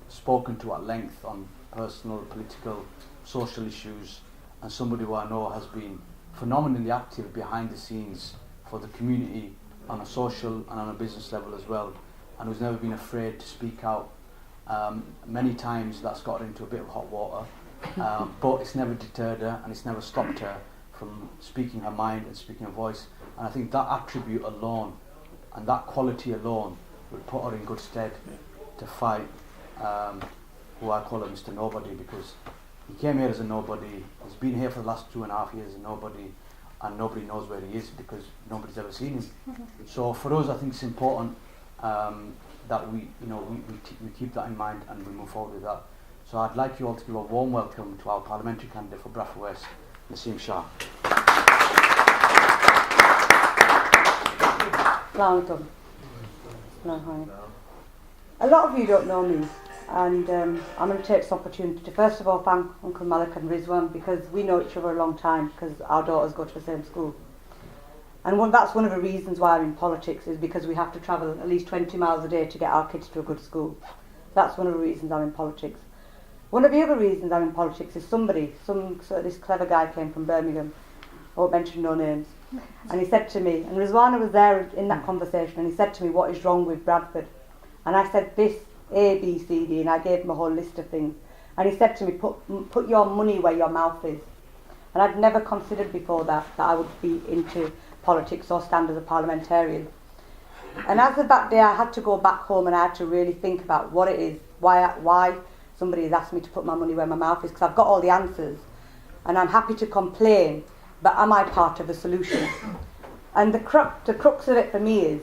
spoken to at length on personal, political, social issues, and somebody who I know has been phenomenally active behind the scenes for the community on a social and on a business level as well, and who's never been afraid to speak out. Many times that's got her into a bit of hot water, but it's never deterred her and it's never stopped her from speaking her mind and speaking her voice. And I think that attribute alone and that quality alone would put her in good stead to fight who I call Mr. Nobody, because he came here as a nobody, he's been here for the last 2.5 years as a nobody, and nobody knows where he is because nobody's ever seen him. So for us, I think it's important that we keep that in mind and we move forward with that. So I'd like you all to give a warm welcome to our parliamentary candidate for Bradford West, Naz Shah. A lot of you don't know me, and I'm going to take this opportunity to first of all thank Uncle Malik and Rizwan, because we know each other a long time because our daughters go to the same school. And that's one of the reasons why I'm in politics, is because we have to travel at least 20 miles a day to get our kids to a good school. That's one of the reasons I'm in politics. One of the other reasons I'm in politics is this clever guy came from Birmingham, I won't mention no names, and he said to me, and Rizwana was there in that conversation, and he said to me, what is wrong with Bradford? And I said this, A, B, C, D, and I gave him a whole list of things. And he said to me, put your money where your mouth is. And I'd never considered before that I would be into politics or stand as a parliamentarian. And as of that day, I had to go back home and I had to really think about what it is, why somebody has asked me to put my money where my mouth is, because I've got all the answers and I'm happy to complain, but am I part of the solution? And the crux of it for me is,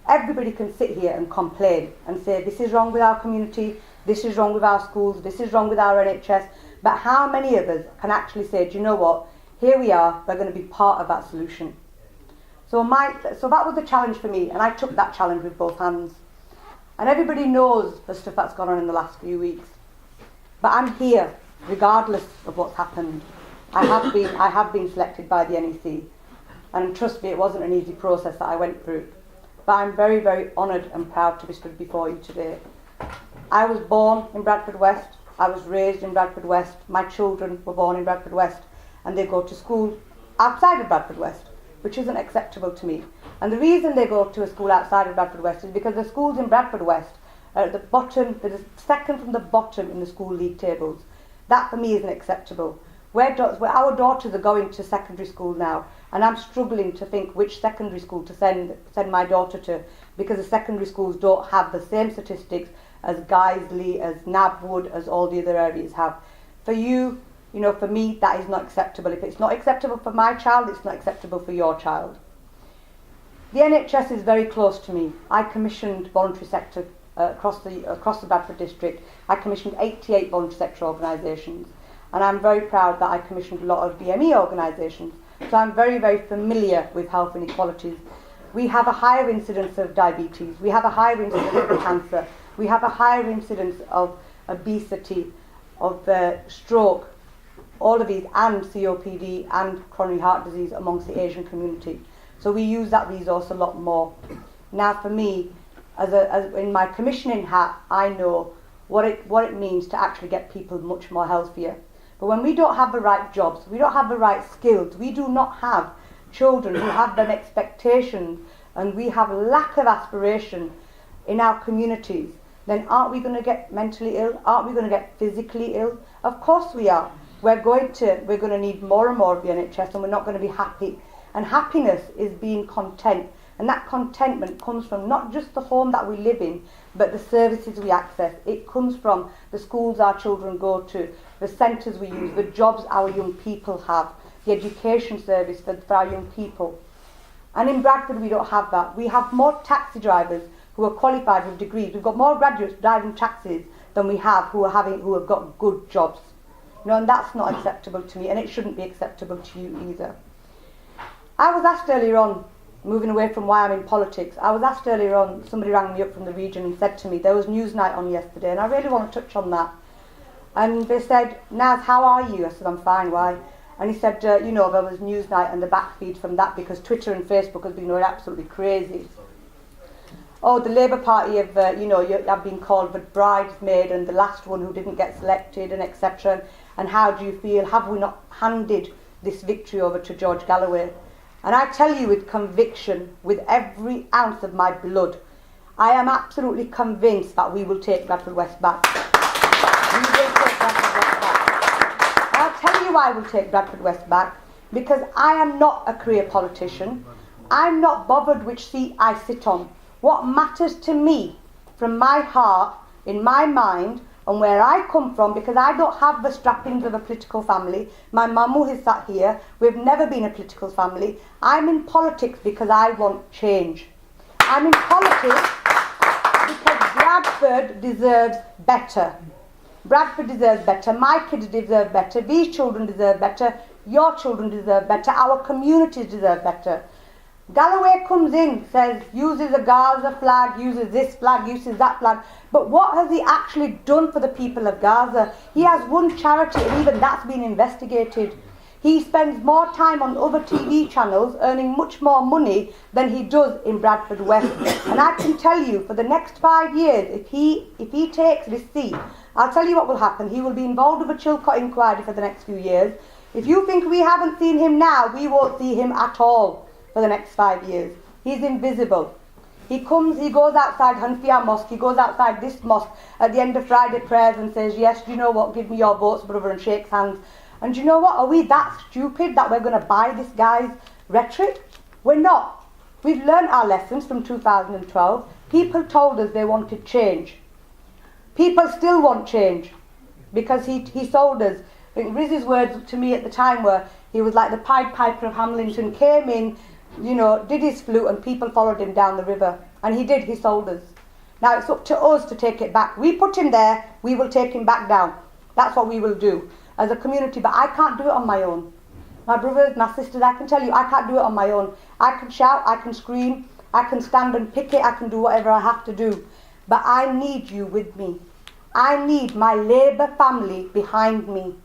everybody can sit here and complain and say this is wrong with our community, this is wrong with our schools, this is wrong with our NHS, but how many of us can actually say, do you know what, here we are, we're going to be part of that solution. So that was the challenge for me, and I took that challenge with both hands. And everybody knows the stuff that's gone on in the last few weeks. But I'm here, regardless of what's happened. I have been selected by the NEC, and trust me, it wasn't an easy process that I went through. But I'm very, very honoured and proud to be stood before you today. I was born in Bradford West, I was raised in Bradford West, my children were born in Bradford West, and they go to school outside of Bradford West, which isn't acceptable to me. And the reason they go to a school outside of Bradford West is because the schools in Bradford West are at the bottom, they're the second from the bottom in the school league tables. That for me isn't acceptable. Where our daughters are going to secondary school now, and I'm struggling to think which secondary school to send my daughter to, because the secondary schools don't have the same statistics as Guiseley, as Nabwood, as all the other areas have. For you, for me, that is not acceptable. If it's not acceptable for my child, it's not acceptable for your child. The NHS is very close to me. I commissioned voluntary sector across the Bradford district. I commissioned 88 voluntary sector organisations, and I'm very proud that I commissioned a lot of BME organisations. So I'm very, very familiar with health inequalities. We have a higher incidence of diabetes, we have a higher incidence of cancer, we have a higher incidence of obesity, of stroke, all of these, and COPD and coronary heart disease amongst the Asian community. So we use that resource a lot more. Now for me, as in my commissioning hat, I know what it means to actually get people much more healthier. But when we don't have the right jobs, we don't have the right skills, we do not have children who have them expectations, and we have lack of aspiration in our communities, then aren't we going to get mentally ill? Aren't we going to get physically ill? Of course we are. We're going to need more and more of the NHS, and we're not going to be happy. And happiness is being content. And that contentment comes from not just the home that we live in, but the services we access. It comes from the schools our children go to, the centres we use, the jobs our young people have, the education service for our young people. And in Bradford we don't have that. We have more taxi drivers who are qualified with degrees. We've got more graduates driving taxis than we have who have got good jobs. And that's not acceptable to me, and it shouldn't be acceptable to you either. I was asked earlier on, moving away from why I'm in politics, I was asked earlier on, somebody rang me up from the region and said to me, there was Newsnight on yesterday, and I really want to touch on that. And they said, Naz, how are you? I said, I'm fine, why? And he said, there was Newsnight and the backfeed from that because Twitter and Facebook has been going absolutely crazy. oh, the Labour Party have, have been called the bridesmaid and the last one who didn't get selected and etc. And how do you feel? Have we not handed this victory over to George Galloway? And I tell you with conviction, with every ounce of my blood, I am absolutely convinced that we will take Bradford West back. We will take Bradford West back. And I'll tell you why we'll take Bradford West back. Because I am not a career politician. I'm not bothered which seat I sit on. What matters to me, from my heart, in my mind, and where I come from, because I don't have the trappings of a political family. My mamu is sat here. We've never been a political family. I'm in politics because I want change. I'm in politics because Bradford deserves better. Bradford deserves better. My kids deserve better. These children deserve better. Your children deserve better. Our communities deserve better. Galloway comes in, says, uses a Gaza flag, uses this flag, uses that flag. But what has he actually done for the people of Gaza? He has one charity, and even that's been investigated. He spends more time on other TV channels, earning much more money than he does in Bradford West. And I can tell you, for the next 5 years, if he takes this seat, I'll tell you what will happen. He will be involved with a Chilcot inquiry for the next few years. If you think we haven't seen him now, we won't see him at all for the next 5 years. He's invisible. He comes, he goes outside Hanfiya Mosque, he goes outside this mosque at the end of Friday prayers and says, yes, do you know what, give me your votes, brother, and shakes hands. And do you know what, are we that stupid that we're going to buy this guy's rhetoric? We're not. We've learned our lessons from 2012. People told us they wanted change. People still want change because he sold us. I think Riz's words to me at the time were, he was like the Pied Piper of Hamilton, came in, did his flute, and people followed him down the river. And he did, he sold us. Now it's up to us to take it back. We put him there, we will take him back down. That's what we will do as a community, but I can't do it on my own. My brothers, my sisters, I can tell you, I can't do it on my own. I can shout, I can scream, I can stand and picket, I can do whatever I have to do. But I need you with me. I need my Labour family behind me.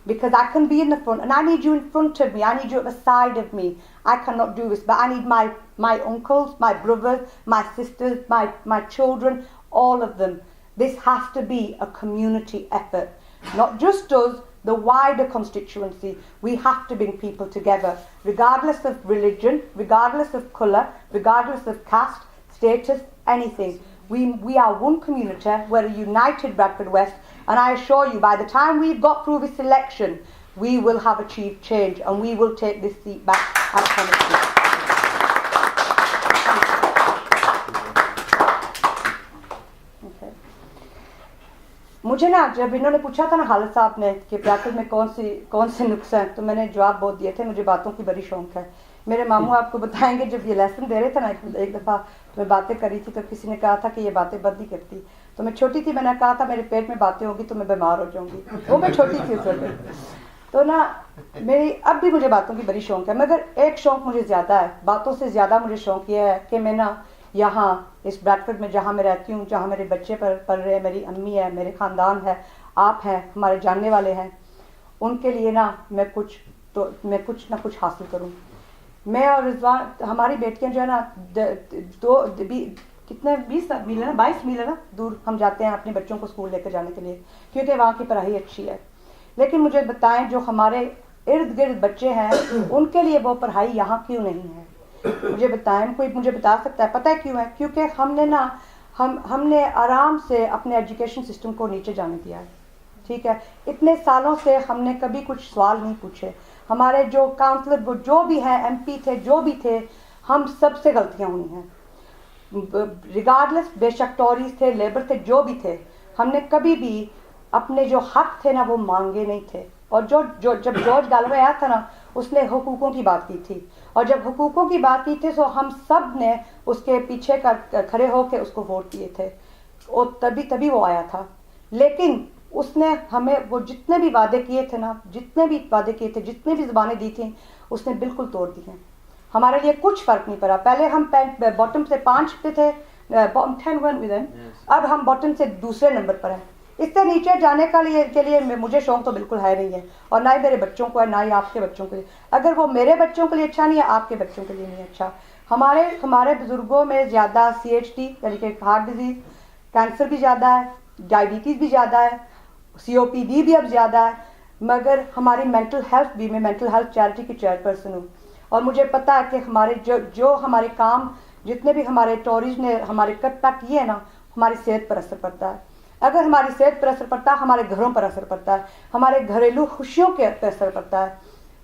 Because I can be in the front, and I need you in front of me, I need you at the side of me. I cannot do this, but I need my uncles, my brothers, my sisters, my children, all of them. This has to be a community effort. Not just us, the wider constituency. We have to bring people together, regardless of religion, regardless of colour, regardless of caste, status, anything. We are one community, we're a united Bradford West, and I assure you, by the time we've got through this election, we will have achieved change and we will take this seat back as Tennessee. Okay. मुझे ना जब इन्होंने पूछा था ना हालत साहब ने कि ब्रैकेट में कौन से नुक्स हैं, तो मैंने जवाब बहुत दिए थे. मुझे बातों की बड़ी शौक है. मेरे मामू आपको बताएंगे, जब ये लेसन दे रहे थे ना, एक दफ़ा मैं बातें करी थी तो किसी ने कहा था कि ये बातें बंद ही करती. तो मैं छोटी थी, मैंने कहा था मेरे पेट में बातें होंगी तो मैं बीमार हो जाऊंगी. वो मैं छोटी थी उस वक्त. तो ना मेरी अब भी मुझे बातों की बड़ी शौक है, मगर एक शौक मुझे ज़्यादा है. बातों से ज़्यादा मुझे शौक ये है कि मैं ना यहाँ इस ब्रैडफोर्ड में जहाँ मैं रहती हूँ, जहाँ मेरे बच्चे पल रहे हैं, मेरी अम्मी है, मेरे ख़ानदान है, आप हैं, हमारे जानने वाले हैं, उनके लिए ना मैं कुछ ना कुछ हासिल करूँ. मैं और रिजवान, हमारी बेटियाँ जो है ना, कितने 20 मील है ना, 22 मील है ना दूर हम जाते हैं अपने बच्चों को स्कूल लेकर जाने के लिए, क्योंकि वहाँ की पढ़ाई अच्छी है. लेकिन मुझे बताएं, जो हमारे इर्द गिर्द बच्चे हैं, उनके लिए वो पढ़ाई यहाँ क्यों नहीं है? मुझे बताएं, कोई मुझे बता सकता है? पता है क्यों है? क्योंकि हमने आराम से अपने एजुकेशन सिस्टम को नीचे जाने दिया है. ठीक है, इतने सालों से हमने कभी कुछ सवाल नहीं पूछे. हमारे जो काउंसलर, वो जो भी हैं, एमपी थे, जो भी थे, हम सबसे गलतियाँ हुई हैं. रिगार्डलेस, बेशक टॉरीज थे, लेबर थे, जो भी थे, हमने कभी भी अपने जो हक थे ना वो मांगे नहीं थे. और जब जॉर्ज गैलवे आया था ना, उसने हुकूकों की बात की थी, और जब हुकूकों की बात की थी तो हम सब ने उसके पीछे खड़े होकर उसको वोट दिए थे, और तभी वो आया था. लेकिन उसने हमें वो जितने भी वादे किए थे ना, जितने भी ज़बानें दी थी, उसने बिल्कुल तोड़ दी हैं. हमारे लिए कुछ फ़र्क नहीं पड़ा. पहले हम बॉटम से 5 पे थे, बॉटम 10 वन विद, अब हम बॉटम से दूसरे नंबर पर हैं. इससे नीचे जाने के लिए मुझे शौक तो बिल्कुल है नहीं है, और ना ही मेरे बच्चों को है, ना ही आपके बच्चों के लिए. अगर वो मेरे बच्चों के लिए अच्छा नहीं है, आपके बच्चों के लिए नहीं अच्छा. ہمارے بزرگوں میں زیادہ CHT یعنی کہ ہارٹ ڈیزیز، کینسر بھی زیادہ ہے، ڈائبٹیز بھی زیادہ ہے، COPD بھی اب زیادہ ہے، مگر ہماری مینٹل ہیلتھ بھی، میں مینٹل ہیلتھ چیریٹی کی چیئرپرسن ہوں، اور مجھے پتہ ہے کہ ہمارے جو ہمارے کام جتنے بھی ہمارے ٹوریز نے ہمارے کٹ پیک کیے ہیں نا، ہماری صحت پر اثر پڑتا ہے. اگر ہماری صحت پر اثر پڑتا ہے ہمارے گھروں پر اثر پڑتا ہے، ہمارے گھریلو خوشیوں کے پر اثر پڑتا ہے.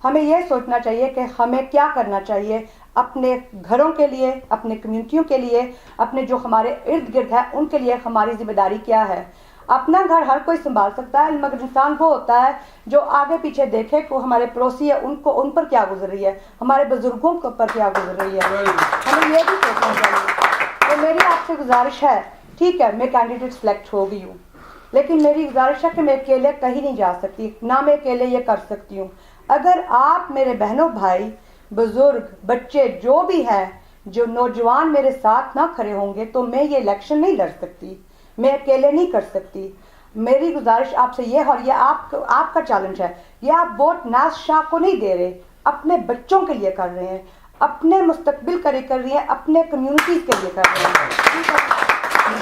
ہمیں یہ سوچنا چاہیے کہ ہمیں کیا کرنا چاہیے اپنے گھروں کے لیے، اپنے کمیونٹیوں کے لیے، اپنے جو ہمارے ارد گرد ہے ان کے لیے ہماری ذمہ داری کیا ہے. اپنا گھر ہر کوئی سنبھال سکتا ہے، مگر انسان وہ ہوتا ہے جو آگے پیچھے دیکھے کہ ہمارے پڑوسی ہے ان پر کیا گزر رہی ہے، ہمارے بزرگوں کے اوپر کیا گزر رہی ہے. ہمیں یہ بھی سوچنا چاہیے. تو میری آپ سے گزارش ہے، ٹھیک ہے میں کینڈیڈیٹ سلیکٹ ہو گئی ہوں، لیکن میری گزارش ہے کہ میں اکیلے کہیں نہیں جا سکتی، نہ میں اکیلے یہ کر سکتی ہوں. اگر آپ میرے بہنوں بھائی بزرگ بچے جو بھی ہیں، جو نوجوان میرے ساتھ نہ کھڑے ہوں گے تو میں یہ الیکشن نہیں لڑ سکتی، میں اکیلے نہیں کر سکتی. میری گزارش آپ سے یہ، اور یہ آپ کا چیلنج ہے، یہ آپ ووٹ ناز شاہ کو نہیں دے رہے، اپنے بچوں کے لیے کر رہے ہیں، اپنے مستقبل کے لیے کر رہی ہیں، اپنے کمیونٹیز کے لیے کر رہے ہیں.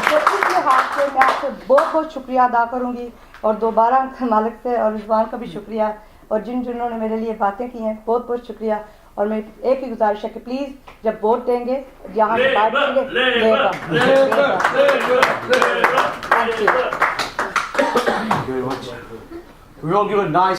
تو اس لحاظ سے میں آپ سے بہت بہت شکریہ ادا کروں گی، اور دوبارہ مالک سے اور رضوان کا بھی شکریہ، اور جنہوں نے میرے لیے باتیں کی ہیں بہت بہت شکریہ. اور میں ایک ہی گزارش ہے کہ پلیز جب ووٹ دیں گے یہاں سے بات کریں گے. Thank you very much. We all give a nice